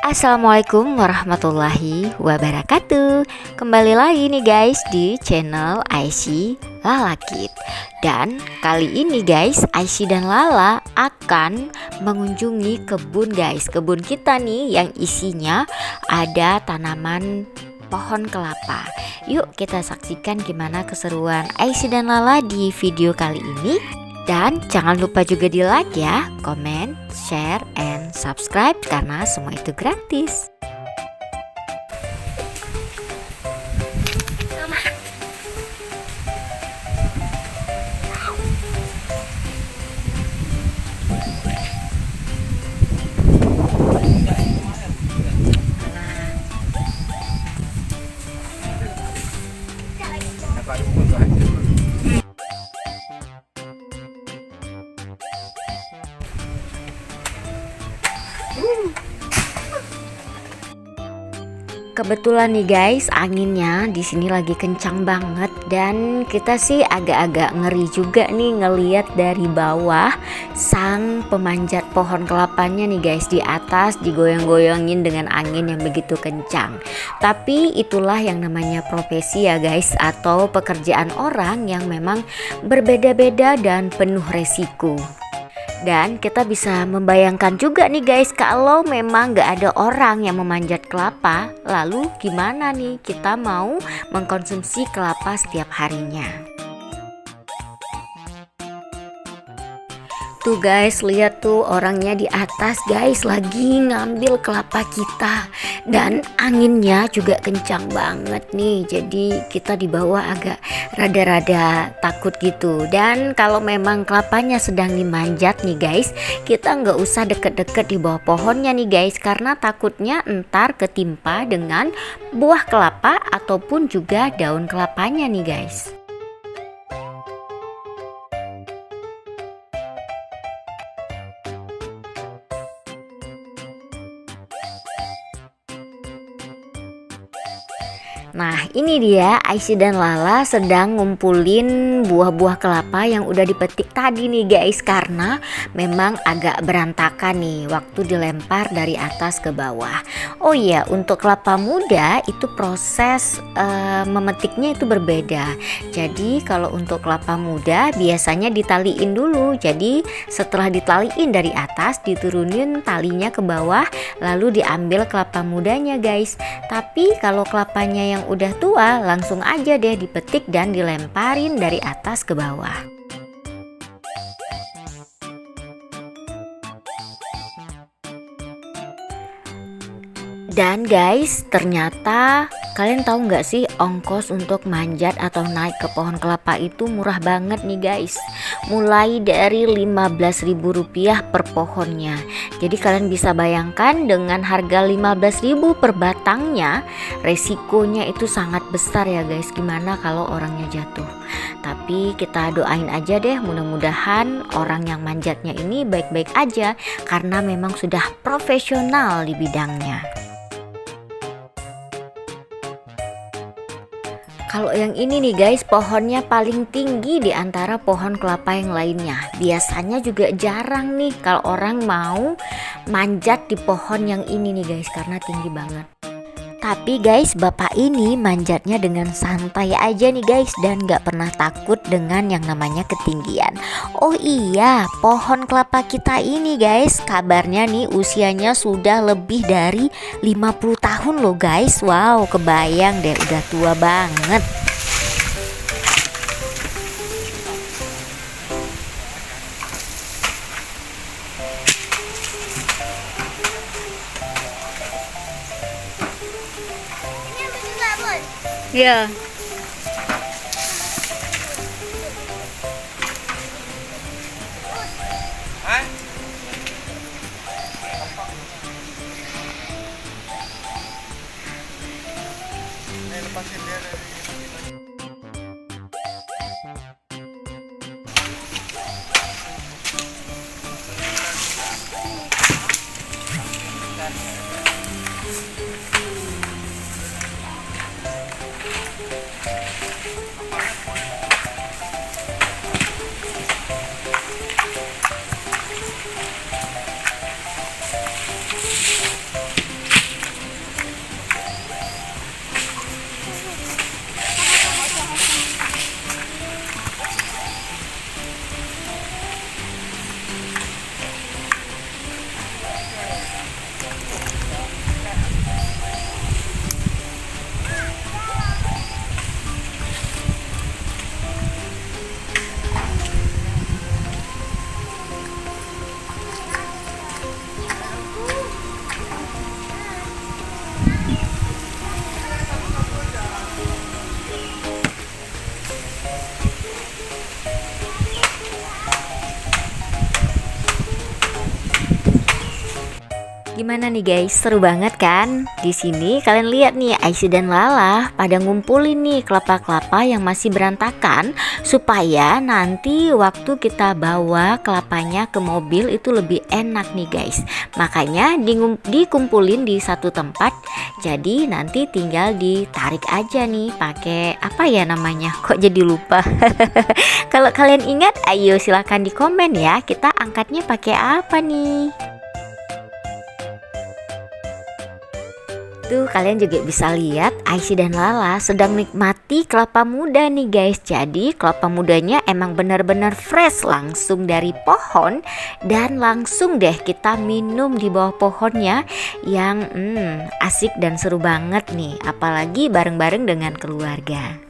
Assalamualaikum warahmatullahi wabarakatuh. Kembali lagi nih guys di channel Aisyah Lala Kid. Dan kali ini guys, Aisyah dan Lala akan mengunjungi kebun guys. Kebun kita nih yang isinya ada tanaman pohon kelapa. Yuk kita saksikan gimana keseruan Aisyah dan Lala di video kali ini. Dan jangan lupa juga di like ya, comment, share, and subscribe karena semua itu gratis. Kebetulan nih guys, anginnya di sini lagi kencang banget dan kita sih agak-agak ngeri juga nih ngeliat dari bawah sang pemanjat pohon kelapanya nih guys, di atas digoyang-goyangin dengan angin yang begitu kencang. Tapi itulah yang namanya profesi ya guys, atau pekerjaan orang yang memang berbeda-beda dan penuh resiko. Dan kita bisa membayangkan juga nih guys, kalau memang gak ada orang yang memanjat kelapa, lalu gimana nih kita mau mengkonsumsi kelapa setiap harinya. Tuh guys, lihat tuh orangnya di atas guys, lagi ngambil kelapa kita. Dan anginnya juga kencang banget nih, jadi kita di bawah agak rada-rada takut gitu. Dan kalau memang kelapanya sedang dimanjat nih guys, kita nggak usah deket-deket di bawah pohonnya nih guys, karena takutnya entar ketimpa dengan buah kelapa ataupun juga daun kelapanya nih guys. Nah ini dia, Aisyah dan Lala sedang ngumpulin buah-buah kelapa yang udah dipetik tadi nih guys, karena memang agak berantakan nih waktu dilempar dari atas ke bawah. Oh iya, untuk kelapa muda itu proses memetiknya itu berbeda. Jadi kalau untuk kelapa muda biasanya ditaliin dulu. Jadi setelah ditaliin dari atas, diturunin talinya ke bawah, lalu diambil kelapa mudanya guys. Tapi kalau kelapanya yang udah tua, langsung aja deh dipetik dan dilemparin dari atas ke bawah. Dan guys, ternyata kalian tahu nggak sih, ongkos untuk manjat atau naik ke pohon kelapa itu murah banget nih guys. Mulai dari Rp15.000 per pohonnya. Jadi kalian bisa bayangkan dengan harga Rp15.000 per batangnya, resikonya itu sangat besar ya guys. Gimana kalau orangnya jatuh? Tapi kita doain aja deh, mudah-mudahan orang yang manjatnya ini baik-baik aja, karena memang sudah profesional di bidangnya. Kalau yang ini nih guys, pohonnya paling tinggi di antara pohon kelapa yang lainnya. Biasanya juga jarang nih kalau orang mau manjat di pohon yang ini nih guys, karena tinggi banget. Tapi guys, bapak ini manjatnya dengan santai aja nih guys, dan gak pernah takut dengan yang namanya ketinggian. Oh iya, pohon kelapa kita ini guys, kabarnya nih usianya sudah lebih dari 50 tahun loh guys. Wow, kebayang deh, udah tua banget. Ya. Lepasin dia dari Gimana nih guys, seru banget kan? Di sini kalian lihat nih, Aisyah dan Lala pada ngumpulin nih kelapa-kelapa yang masih berantakan supaya nanti waktu kita bawa kelapanya ke mobil itu lebih enak nih guys. Makanya dikumpulin di satu tempat. Jadi nanti tinggal ditarik aja nih pakai apa ya namanya? Kok jadi lupa? Kalau kalian ingat, ayo silahkan di komen ya. Kita angkatnya pakai apa nih? Tuh kalian juga bisa lihat Aisyah dan Lala sedang nikmati kelapa muda nih guys. Jadi kelapa mudanya emang benar-benar fresh langsung dari pohon. Dan langsung deh kita minum di bawah pohonnya. Yang asik dan seru banget nih. Apalagi bareng-bareng dengan keluarga.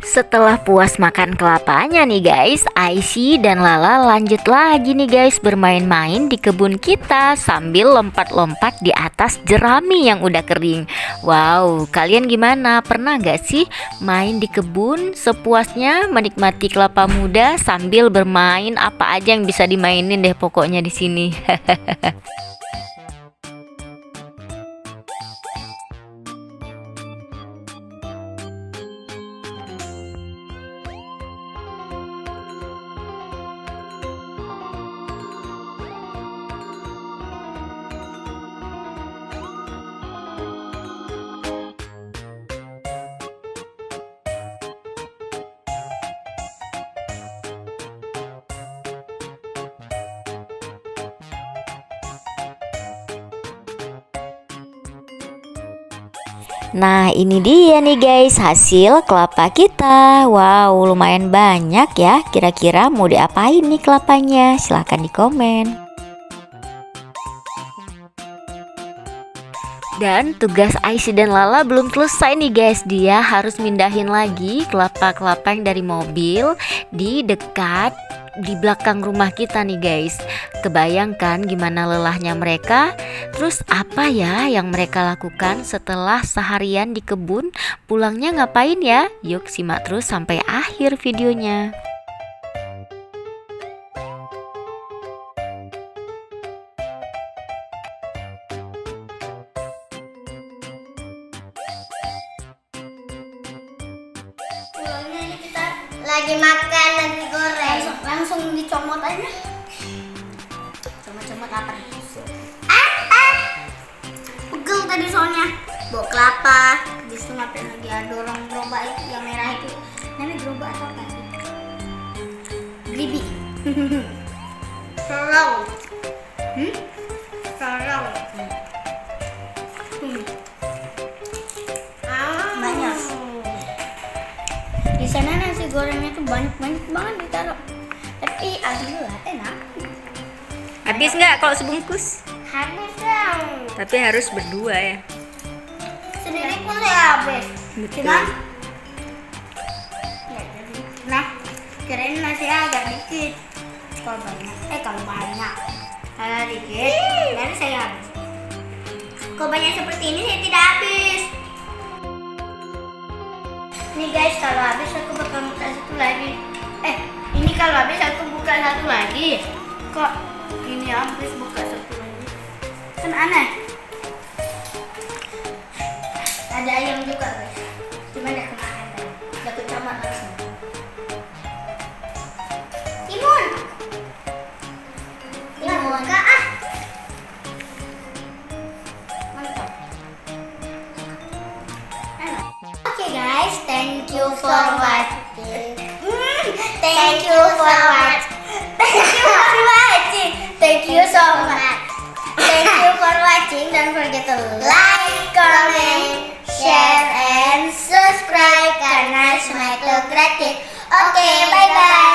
Setelah puas makan kelapanya nih guys, Aisyah dan Lala lanjut lagi nih guys bermain-main di kebun kita sambil lompat-lompat di atas jerami yang udah kering. Wow, kalian gimana? Pernah gak sih main di kebun sepuasnya menikmati kelapa muda sambil bermain apa aja yang bisa dimainin deh pokoknya di sini. Nah ini dia nih guys hasil kelapa kita. Wow lumayan banyak ya. Kira-kira mau diapain nih kelapanya? Silahkan di komen. Dan tugas Aisyah dan Lala belum selesai nih guys. Dia harus mindahin lagi kelapa-kelapa yang dari mobil di dekat di belakang rumah kita nih guys. Kebayangkan gimana lelahnya mereka. Terus apa ya yang mereka lakukan setelah seharian di kebun? Pulangnya ngapain ya? Yuk simak terus sampai akhir videonya. Pulangnya ini kita lagi makan nasi goreng. Langsung dicomot aja. Comot-comot apa nih? Pegel tadi soalnya. Bawa kelapa. Habis itu ngapain lagi? Ada orang gerobak itu yang merah itu. Namanya gerobak atau apa sih? Gribi. Sorong. Sorong. Banyak. Di sana nasi gorengnya tuh banyak banget ditaruh. Tapi alhamdulillah enak. Habis nggak kalau sebungkus? Habis dong. Tapi harus berdua ya. Sendiri pun saya habis. Betul. Cuman nah, kirain nasi agak dikit. Kalau banyak kalau dikit, baru saya habis. Kalau banyak seperti ini saya tidak habis. Nih guys, kalau habis aku bakal buka satu lagi. Ini kalau habis aku buka satu lagi. Kok ini habis buka satu lagi? Kan aneh. Ada ayam juga guys. Cuman udah kemakan tadi. Udah kecamar langsung. Timun. Buka ah. Mantap. Enak. Oke guys, thank you for watching. Thank you for watching. Thank you so much. Thank you for watching. Don't forget to like, comment, share, and subscribe karena semuanya itu gratis. Oke, bye bye.